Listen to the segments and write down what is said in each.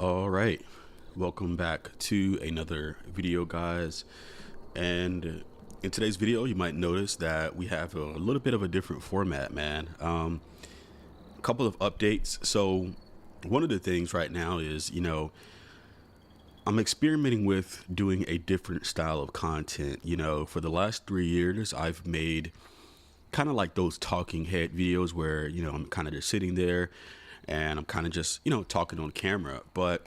All right, welcome back to another video, guys. And in today's video, you might notice that we have a little bit of a different format, man. A couple of updates. So one of the things right now is, I'm experimenting with doing a different style of content. For the last 3 years, I've made kind of like those talking head videos where, I'm kind of just sitting there and I'm kind of just, talking on camera. But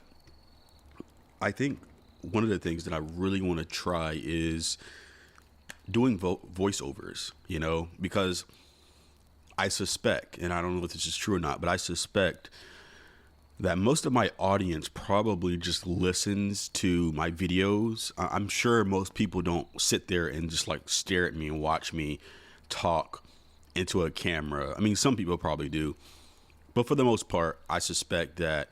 I think one of the things that I really want to try is doing voiceovers, because I suspect, and I don't know if this is true or not, but I suspect that most of my audience probably just listens to my videos. I'm sure most people don't sit there and just like stare at me and watch me talk into a camera. I mean, some people probably do. But for the most part, I suspect that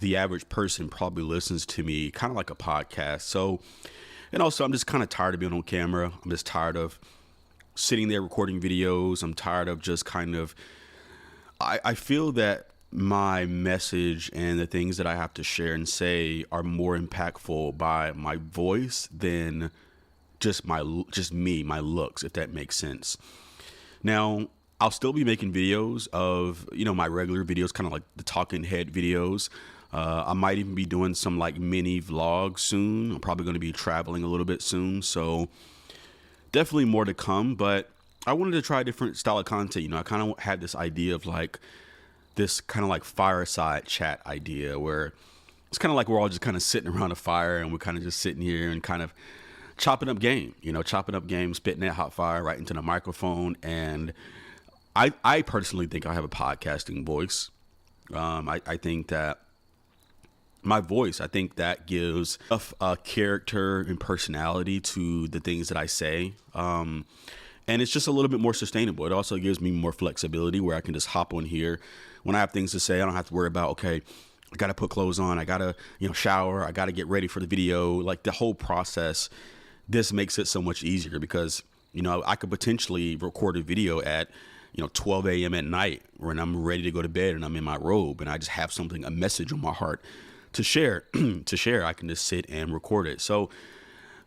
the average person probably listens to me kind of like a podcast. So, and also I'm just kind of tired of being on camera. I'm just tired of sitting there recording videos. I'm tired of just I feel that my message and the things that I have to share and say are more impactful by my voice than just my looks, if that makes sense. Now, I'll still be making videos of, my regular videos, kind of like the talking head videos. I might even be doing some like mini vlogs soon. I'm probably going to be traveling a little bit soon. So definitely more to come, but I wanted to try a different style of content. I kind of had this idea of like this kind of like fireside chat idea where it's kind of like we're all just kind of sitting around a fire and we're kind of just sitting here and kind of chopping up game, spitting that hot fire right into the microphone. And I personally think I have a podcasting voice. I think that my voice, I think that gives a character and personality to the things that I say. And it's just a little bit more sustainable. It also gives me more flexibility where I can just hop on here. When I have things to say, I don't have to worry about, okay, I got to put clothes on. I got to, shower. I got to get ready for the video. Like the whole process, this makes it so much easier because, I could potentially record a video at 12 a.m. at night when I'm ready to go to bed and I'm in my robe and I just have a message on my heart to share. I can just sit and record it. So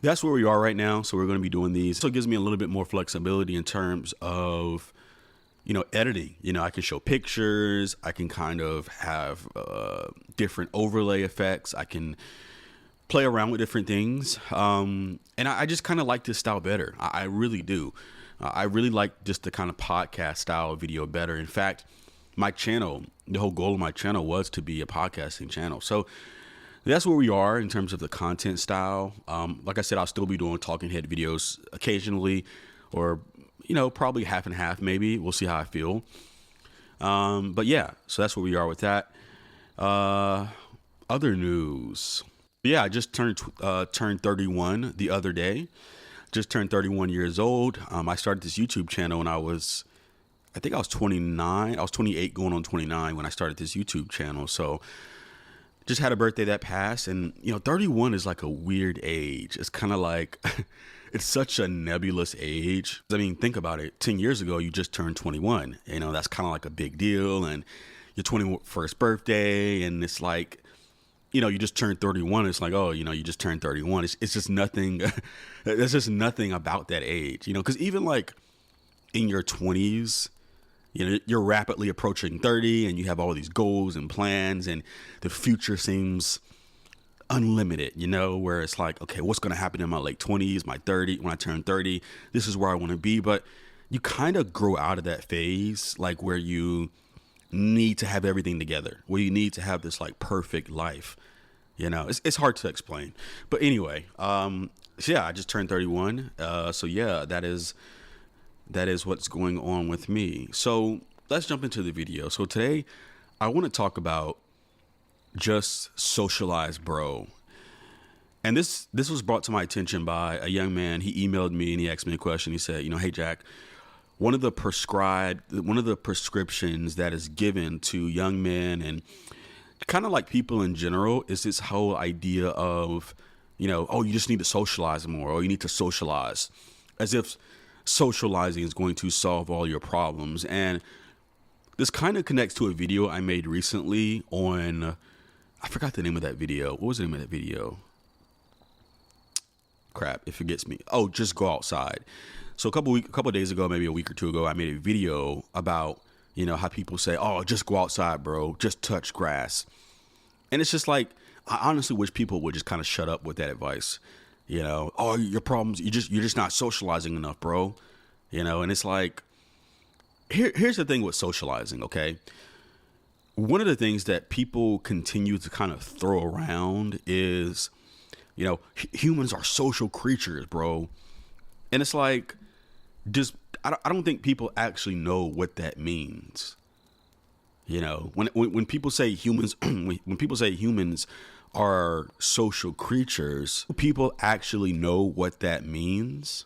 that's where we are right now. So we're going to be doing these. So it gives me a little bit more flexibility in terms of, editing. I can show pictures. I can kind of have different overlay effects. I can play around with different things. And I just kind of like this style better. I really do. I really like just the kind of podcast style video better. In fact, my channel, the whole goal of my channel was to be a podcasting channel. So that's where we are in terms of the content style. Like I said, I'll still be doing talking head videos occasionally or, probably half and half, maybe. We'll see how I feel. But yeah, so that's where we are with that. Other news. Yeah, I just turned 31 the other day. Just turned 31 years old. I started this YouTube channel when I was 29. I was 28 going on 29 when I started this YouTube channel. So just had a birthday that passed. And, 31 is like a weird age. It's kind of like, it's such a nebulous age. I mean, think about it. 10 years ago, you just turned 21. That's kind of like a big deal. And your 21st birthday. And it's like, you just turned 31. It's like, oh, you just turned 31. It's just nothing. There's just nothing about that age, because even like in your 20s, you're rapidly approaching 30 and you have all these goals and plans and the future seems unlimited, where it's like, okay, what's going to happen in my late 20s, my 30, when I turn 30, this is where I want to be. But you kind of grow out of that phase, like where you need to have everything together, where you need to have this like perfect life. It's hard to explain, but anyway, so yeah, I just turned 31. So yeah, that is what's going on with me. So let's jump into the video. So today I want to talk about just Socialize Bro. And this was brought to my attention by a young man. He emailed me and he asked me a question. He said, hey Jack, one of the prescriptions that is given to young men and kind of like people in general is this whole idea of, oh, you just need to socialize more, or you need to socialize, as if socializing is going to solve all your problems. And this kind of connects to a video I made recently on I forgot the name of that video. What was the name of that video? Crap, it forgets me. Oh, just go outside. So a couple of days ago, maybe a week or two ago, I made a video about, how people say, oh, just go outside, bro, just touch grass. And it's just like, I honestly wish people would just kind of shut up with that advice. Oh, your problems, you're just not socializing enough, bro. And it's like, here's the thing with socializing, okay? One of the things that people continue to kind of throw around is, humans are social creatures, bro. And it's like, I don't think people actually know what that means. When people say humans, when people say humans are social creatures, people actually know what that means.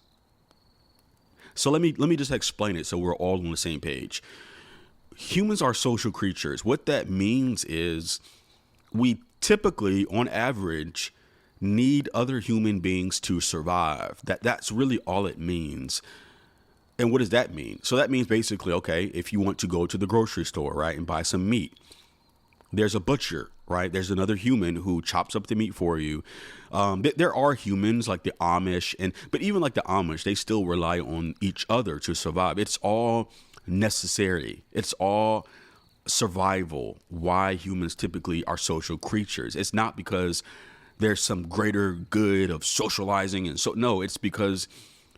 So let me just explain it so we're all on the same page. Humans are social creatures. What that means is we typically, on average, need other human beings to survive. That's really all it means. And what does that mean? So that means basically, okay, if you want to go to the grocery store, right, and buy some meat, there's a butcher, right? There's another human who chops up the meat for you. There are humans like the Amish, but even like the Amish, they still rely on each other to survive. It's all necessary. It's all survival. Why humans typically are social creatures. It's not because there's some greater good of socializing. No, it's because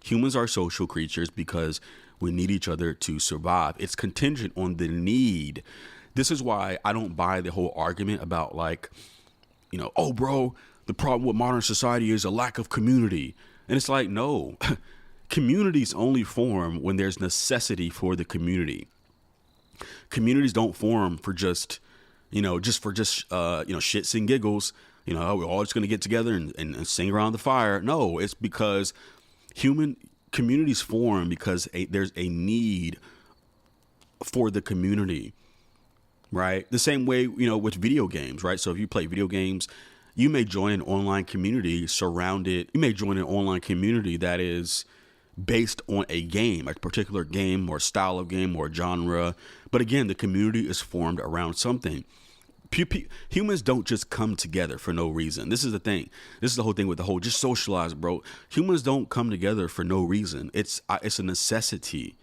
humans are social creatures because we need each other to survive. It's contingent on the need. This is why I don't buy the whole argument about like, oh, bro, the problem with modern society is a lack of community. And it's like, no, communities only form when there's necessity for the community. Communities don't form for just shits and giggles. We're all just going to get together and sing around the fire. No, it's because human communities form because there's a need for the community. Right. The same way, with video games. Right. So if you play video games, you may join an online community that is based on a game, a particular game or style of game or genre. But again, the community is formed around something. Humans don't just come together for no reason. This is the thing. This is the whole thing with the whole just socialize, bro. Humans don't come together for no reason. It's a necessity.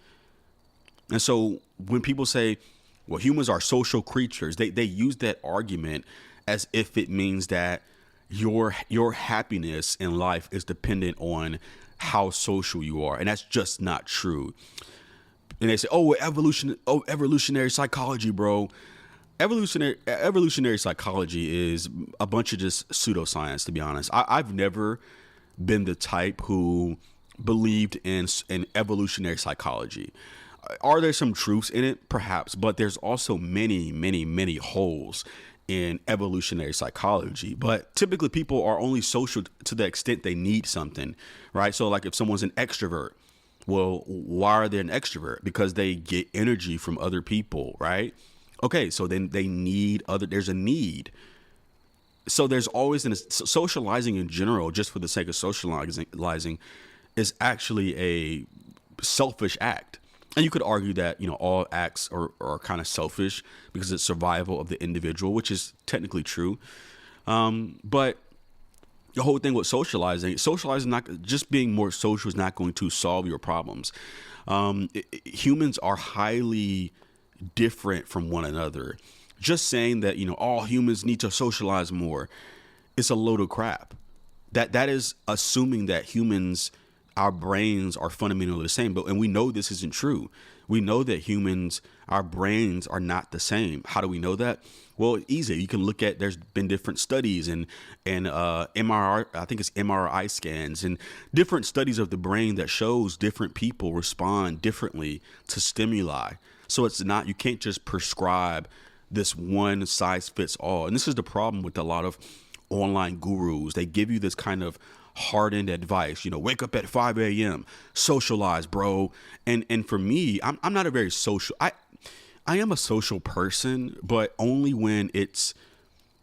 And so when people say, well, humans are social creatures, they use that argument as if it means that your happiness in life is dependent on how social you are. And that's just not true. And they say, oh, evolutionary psychology, bro. Evolutionary psychology is a bunch of just pseudoscience, to be honest. I've never been the type who believed in evolutionary psychology. Are there some truths in it? Perhaps, but there's also many, many, many holes in evolutionary psychology. But typically people are only social to the extent they need something, right? So like if someone's an extrovert, well, why are they an extrovert? Because they get energy from other people, right? Okay, so then they need there's a need. So there's always socializing in general, just for the sake of socializing, is actually a selfish act. And you could argue that, all acts are kind of selfish because it's survival of the individual, which is technically true. But the whole thing with socializing not just being more social is not going to solve your problems. Humans are highly different from one another. Just saying that, all humans need to socialize more, it's a load of crap. That is assuming that humans, our brains are fundamentally the same, and we know this isn't true. We know that humans, our brains are not the same. How do we know that? Well, easy. You can look at, there's been different studies and MRI, I think it's MRI scans and different studies of the brain that shows different people respond differently to stimuli. So it's not, you can't just prescribe this one size fits all. And this is the problem with a lot of online gurus. They give you this kind of hardened advice, wake up at 5 a.m., socialize, bro. And for me, I'm not a very social, I am a social person, but only when it's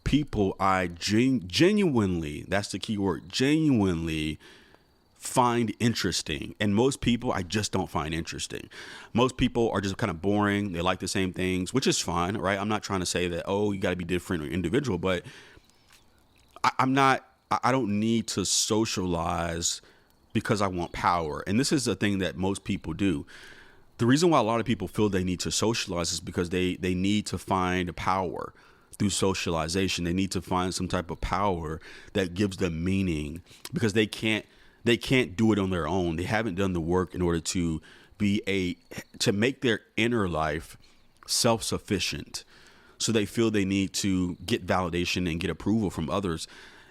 people I genuinely, that's the key word, genuinely find interesting. And most people I just don't find interesting. Most people are just kind of boring. They like the same things, which is fine, right? I'm not trying to say that, oh, you got to be different or individual, but I'm not, I don't need to socialize because I want power. And this is a thing that most people do. The reason why a lot of people feel they need to socialize is because they need to find power through socialization. They need to find some type of power that gives them meaning, because they can't do it on their own. They haven't done the work in order to to make their inner life self-sufficient. So they feel they need to get validation and get approval from others.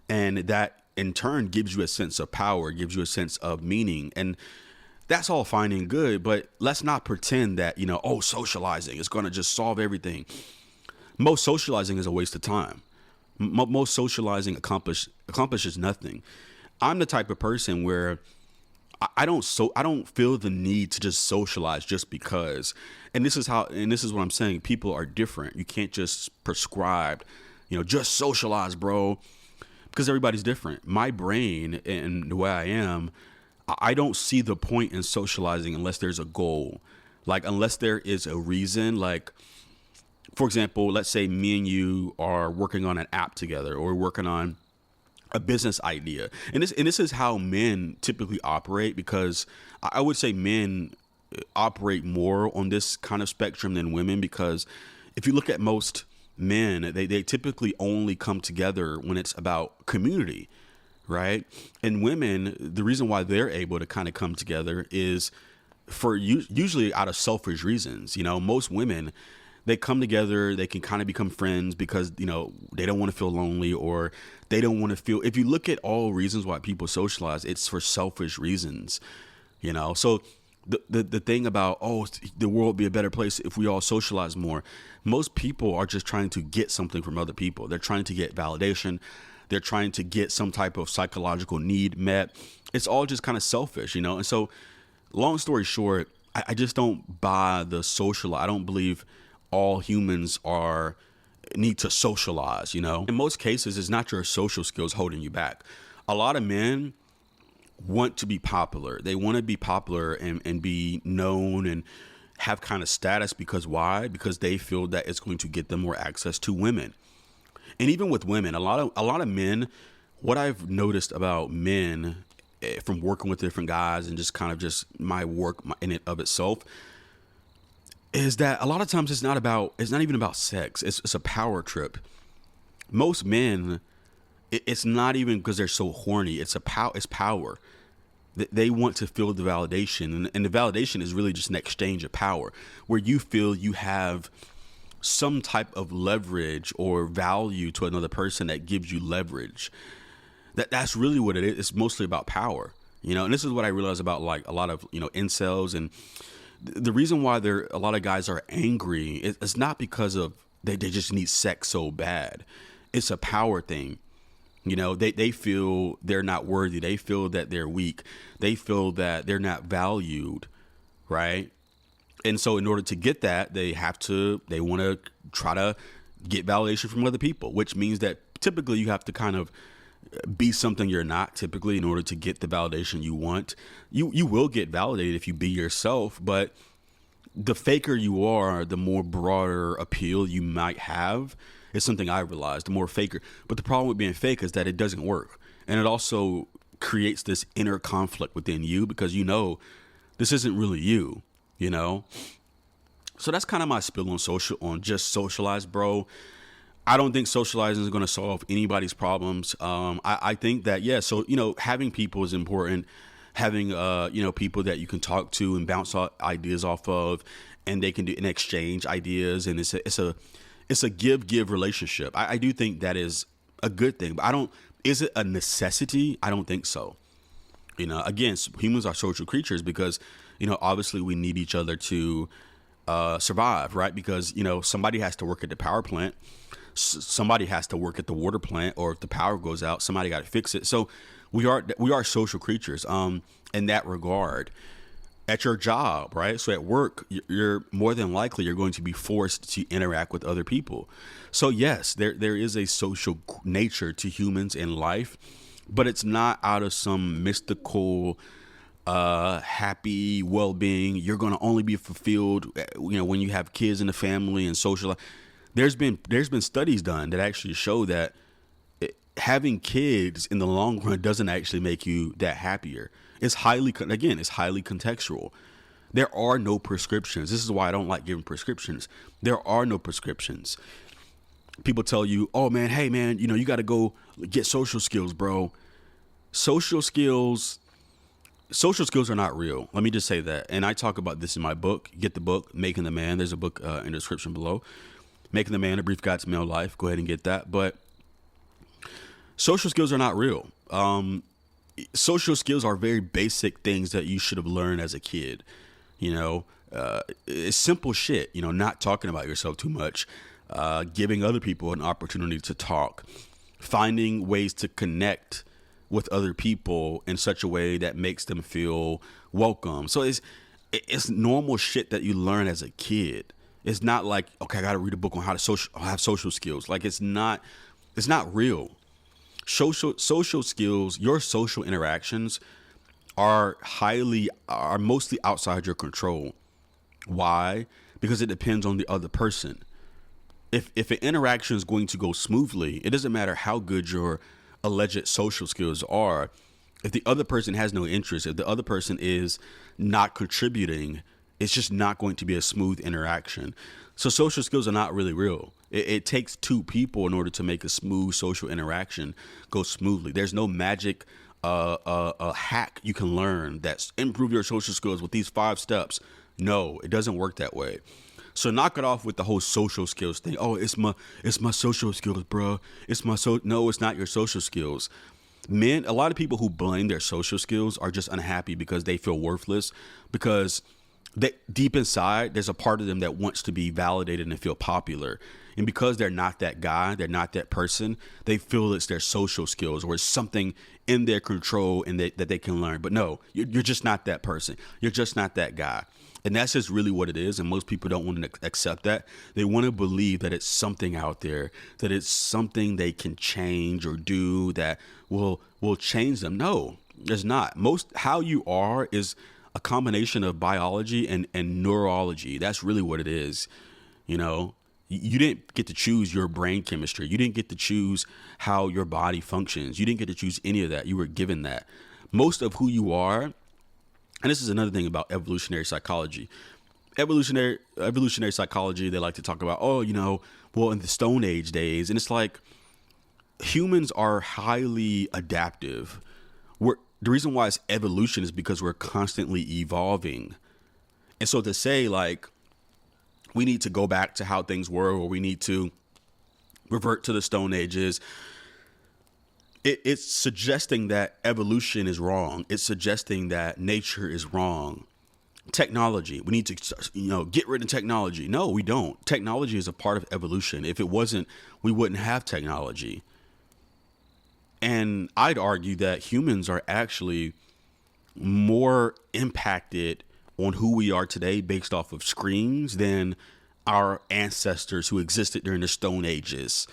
And that in turn gives you a sense of power, gives you a sense of meaning. And that's all fine and good, but let's not pretend that, socializing is going to just solve everything. Most socializing is a waste of time. Most socializing accomplishes nothing. I'm the type of person where I don't feel the need to just socialize just because. And this is what I'm saying. People are different. You can't just prescribe, just socialize, bro, because everybody's different. My brain and the way I am, I don't see the point in socializing unless there's a goal. Like, unless there is a reason. Like, for example, let's say me and you are working on an app together, or we're working on a business idea. And this is how men typically operate, because I would say men operate more on this kind of spectrum than women, because if you look at most men, they typically only come together when it's about community, right? And women, the reason why they're able to kind of come together is for usually out of selfish reasons. Most women, they come together, they can kind of become friends because, they don't want to feel lonely, or they don't want to feel, if you look at all reasons why people socialize, it's for selfish reasons, So the thing about, the world would be a better place if we all socialize more. Most people are just trying to get something from other people. They're trying to get validation. They're trying to get some type of psychological need met. It's all just kind of selfish, And so, long story short, I just don't buy the social. I don't believe all humans need to socialize, In most cases, it's not your social skills holding you back. A lot of men want to be popular. They want to be popular and be known and have kind of status, because why? Because they feel that it's going to get them more access to women. And even with women, a lot of men, what I've noticed about men from working with different guys and just kind of just my work in it of itself, is that a lot of times it's not even about sex. It's a power trip. Most men, it's not even because they're so horny. It's power. They want to feel the validation, and the validation is really just an exchange of power, where you feel you have some type of leverage or value to another person that gives you leverage. That's really what it is. It's mostly about power, And this is what I realize about like a lot of incels, and the reason why a lot of guys are angry it's not because of they just need sex so bad. It's a power thing. They feel they're not worthy. They feel that they're weak. They feel that they're not valued, right? And so in order to get that, they want to try to get validation from other people, which means that typically you have to kind of be something you're not typically in order to get the validation you want. You will get validated if you be yourself, but the faker you are, the more broader appeal you might have. It's something I realized, the more faker. But the problem with being fake is that it doesn't work. And it also creates this inner conflict within you, because this isn't really you, So that's kind of my spill on just Socialize Bro. I don't think socializing is going to solve anybody's problems. I think that, so, having people is important. Having, people that you can talk to and bounce ideas off of, and they can do and exchange ideas. And it's a give relationship. I do think that is a good thing, but is it a necessity? I don't think so. Again, humans are social creatures because, obviously we need each other to survive, right? Because, somebody has to work at the power plant. Somebody has to work at the water plant, or if the power goes out, somebody got to fix it. So we are social creatures in that regard. At your job, right? So at work, you're more than likely you're going to be forced to interact with other people. So yes, there is a social nature to humans in life, but it's not out of some mystical happy well-being. You're going to only be fulfilled when you have kids in the family and social. There's been studies done that actually show that having kids in the long run doesn't actually make you that happier. It's it's highly contextual. There are no prescriptions. This is why I don't like giving prescriptions. There are no prescriptions. People tell you, oh man, hey man, you got to go get social skills, bro. Social skills are not real. Let me just say that. And I talk about this in my book. Get the book, Making the Man. There's a book in the description below. Making the Man, A Brief Guide to Male Life. Go ahead and get that. But social skills are not real. Social skills are very basic things that you should have learned as a kid. It's simple shit, not talking about yourself too much, giving other people an opportunity to talk, finding ways to connect with other people in such a way that makes them feel welcome. So it's normal shit that you learn as a kid. It's not like, okay, I got to read a book on how to have social skills. Like it's not real. Social skills, your social interactions are mostly outside your control. Why? Because it depends on the other person. If an interaction is going to go smoothly, it doesn't matter how good your alleged social skills are. If the other person has no interest, if the other person is not contributing, it's just not going to be a smooth interaction. So social skills are not really real. It takes two people in order to make a smooth social interaction go smoothly. There's no magic a hack you can learn that's improve your social skills with these 5 steps. No, it doesn't work that way. So knock it off with the whole social skills thing. Oh, it's my social skills, bro. No, it's not your social skills. Men, a lot of people who blame their social skills are just unhappy because they feel worthless, because deep inside, there's a part of them that wants to be validated and feel popular. And because they're not that guy, they're not that person, they feel it's their social skills or it's something in their control and that they can learn. But no, you're just not that person. You're just not that guy. And that's just really what it is. And most people don't want to accept that. They want to believe that it's something out there, that it's something they can change or do that will change them. No, it's not. How you are is a combination of biology and neurology. That's really what it is. You didn't get to choose your brain chemistry. You didn't get to choose how your body functions. You didn't get to choose any of that. You were given that. Most of who you are, and this is another thing about evolutionary psychology. Evolutionary psychology, they like to talk about, in the Stone Age days. And it's like humans are highly adaptive. The reason why it's evolution is because we're constantly evolving. And so to say like, we need to go back to how things were, or we need to revert to the Stone Ages, it's suggesting that evolution is wrong. It's suggesting that nature is wrong. Technology, we need to, get rid of technology. No, we don't. Technology is a part of evolution. If it wasn't, we wouldn't have technology. And I'd argue that humans are actually more impacted on who we are today based off of screens than our ancestors who existed during the Stone Ages.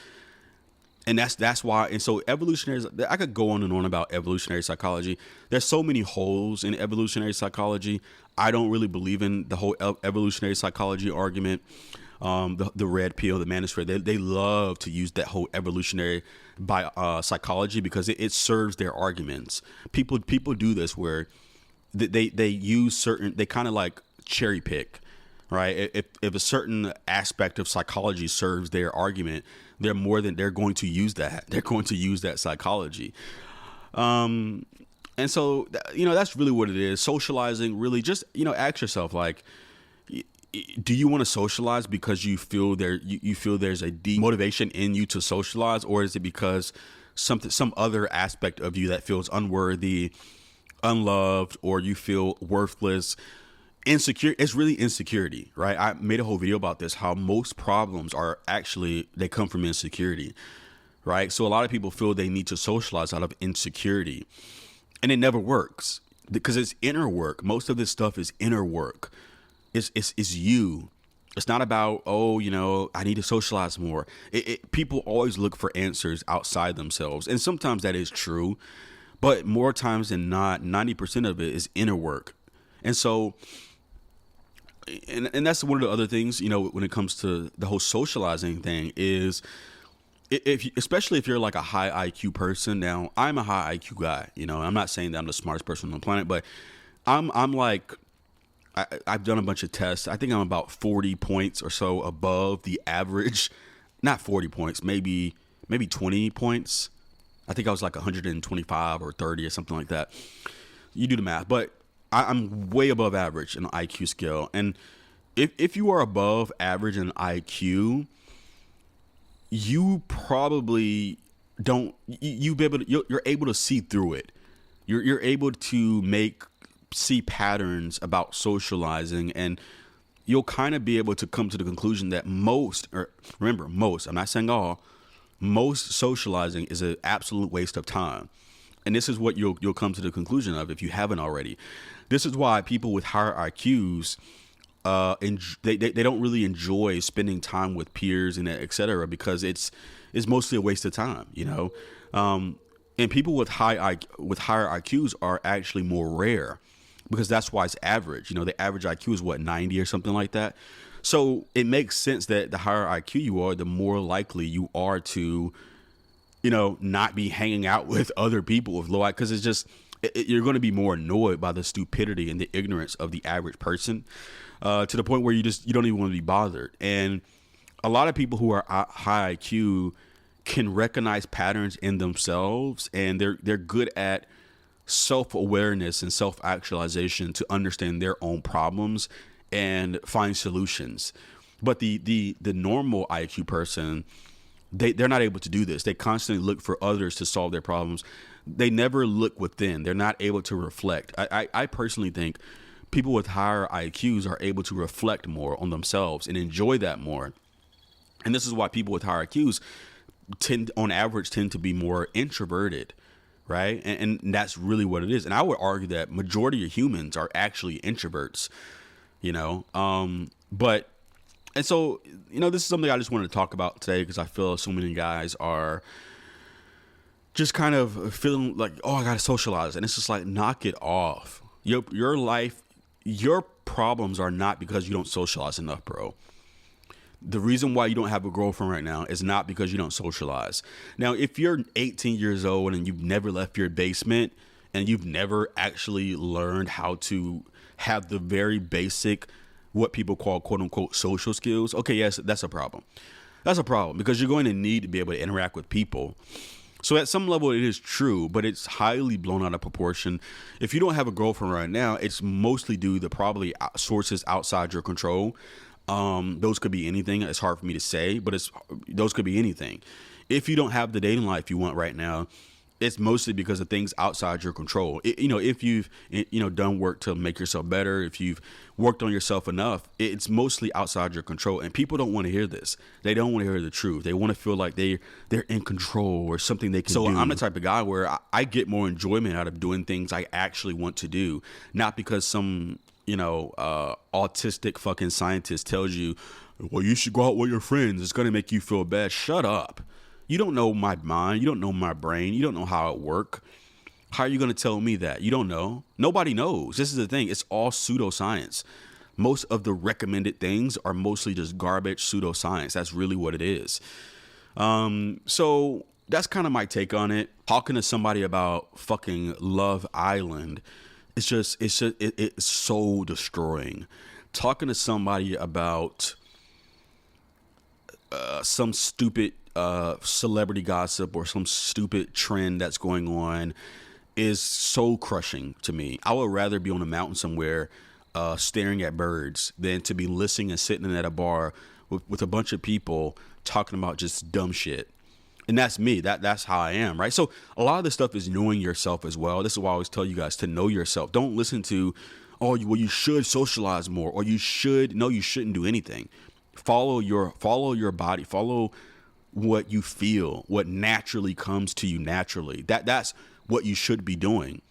And that's why. And so I could go on and on about evolutionary psychology. There's so many holes in evolutionary psychology. I don't really believe in the whole evolutionary psychology argument. The red pill, the manosphere, they love to use that whole evolutionary psychology because it serves their arguments. People do this where they use they kind of like cherry pick, right? If a certain aspect of psychology serves their argument, they're going to use that. They're going to use that psychology. And so, that's really what it is. Socializing, really just, ask yourself, like, do you want to socialize because you feel there's a deep motivation in you to socialize, or is it because some other aspect of you that feels unworthy, unloved, or you feel worthless, insecure? It's really insecurity, right? I made a whole video about this, how most problems they come from insecurity, right? So a lot of people feel they need to socialize out of insecurity, and it never works because it's inner work. Most of this stuff is inner work. It's you. It's not about, I need to socialize more. People always look for answers outside themselves. And sometimes that is true, but more times than not, 90% of it is inner work. And so, and that's one of the other things, when it comes to the whole socializing thing is especially if you're like a high IQ person. Now, I'm a high IQ guy. I'm not saying that I'm the smartest person on the planet, but I'm like, I've done a bunch of tests. I think I'm about 40 points or so above the average. Not 40 points, maybe 20 points. I think I was like 125 or 30 or something like that. You do the math, but I'm way above average in an IQ scale. And if you are above average in IQ, you probably don't, you're able to see through it. You're able to see patterns about socializing, and you'll kind of be able to come to the conclusion that most, I'm not saying all, most socializing is an absolute waste of time. And this is what you'll come to the conclusion of if you haven't already. This is why people with higher IQs, they don't really enjoy spending time with peers and et cetera, because it's mostly a waste of time, and people with higher IQs are actually more rare, because that's why it's average. The average IQ is what, 90 or something like that. So it makes sense that the higher IQ you are, the more likely you are to, not be hanging out with other people with low IQ, because it's just, you're going to be more annoyed by the stupidity and the ignorance of the average person, to the point where you don't even want to be bothered. And a lot of people who are high IQ can recognize patterns in themselves, and they're good at self-awareness and self-actualization to understand their own problems and find solutions. But the normal IQ person, they're not able to do this. They constantly look for others to solve their problems. They never look within. They're not able to reflect. I personally think people with higher IQs are able to reflect more on themselves and enjoy that more. And this is why people with higher IQs on average tend to be more introverted, right? And that's really what it is. And I would argue that majority of humans are actually introverts, but, and so, this is something I just wanted to talk about today, because I feel so many guys are just kind of feeling like, oh, I got to socialize. And it's just like, knock it off. Your life, your problems are not because you don't socialize enough, bro. The reason why you don't have a girlfriend right now is not because you don't socialize. Now, if you're 18 years old and you've never left your basement and you've never actually learned how to have the very basic, what people call quote unquote social skills, okay, yes, that's a problem. That's a problem, because you're going to need to be able to interact with people. So at some level it is true, but it's highly blown out of proportion. If you don't have a girlfriend right now, it's mostly due to probably sources outside your control. Those could be anything. It's hard for me to say, but those could be anything. If you don't have the dating life you want right now, it's mostly because of things outside your control. If you've, done work to make yourself better, if you've worked on yourself enough, it's mostly outside your control. And people don't want to hear this. They don't want to hear the truth. They want to feel like they're in control or something they can do. So I'm the type of guy where I get more enjoyment out of doing things I actually want to do, not because some autistic fucking scientist tells you, well, you should go out with your friends, it's going to make you feel bad. Shut up. You don't know my mind. You don't know my brain. You don't know how it works. How are you going to tell me that? You don't know. Nobody knows. This is the thing. It's all pseudoscience. Most of the recommended things are mostly just garbage pseudoscience. That's really what it is. So that's kind of my take on it. Talking to somebody about fucking Love Island, it's so destroying. Talking to somebody about some stupid celebrity gossip or some stupid trend that's going on is so crushing to me. I would rather be on a mountain somewhere staring at birds than to be listening and sitting at a bar with a bunch of people talking about just dumb shit. And that's me. That's how I am, right? So a lot of this stuff is knowing yourself as well. This is why I always tell you guys to know yourself. Don't listen to, you should socialize more, or you shouldn't do anything. Follow your body. Follow what you feel, what naturally comes to you naturally. That's what you should be doing.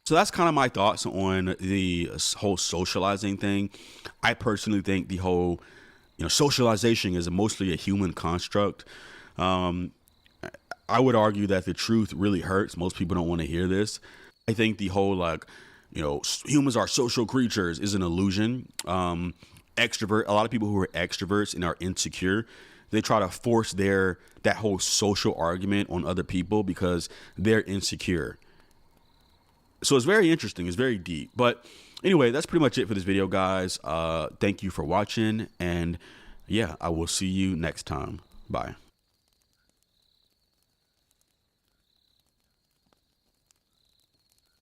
So that's kind of my thoughts on the whole socializing thing. I personally think the whole, socialization is mostly a human construct. I would argue that the truth really hurts. Most people don't want to hear this. I think the whole humans are social creatures is an illusion. A lot of people who are extroverts and are insecure they try to force that whole social argument on other people because they're insecure. So it's very interesting. It's very deep. But anyway, that's pretty much it for this video, guys. Thank you for watching. And yeah, I will see you next time. Bye.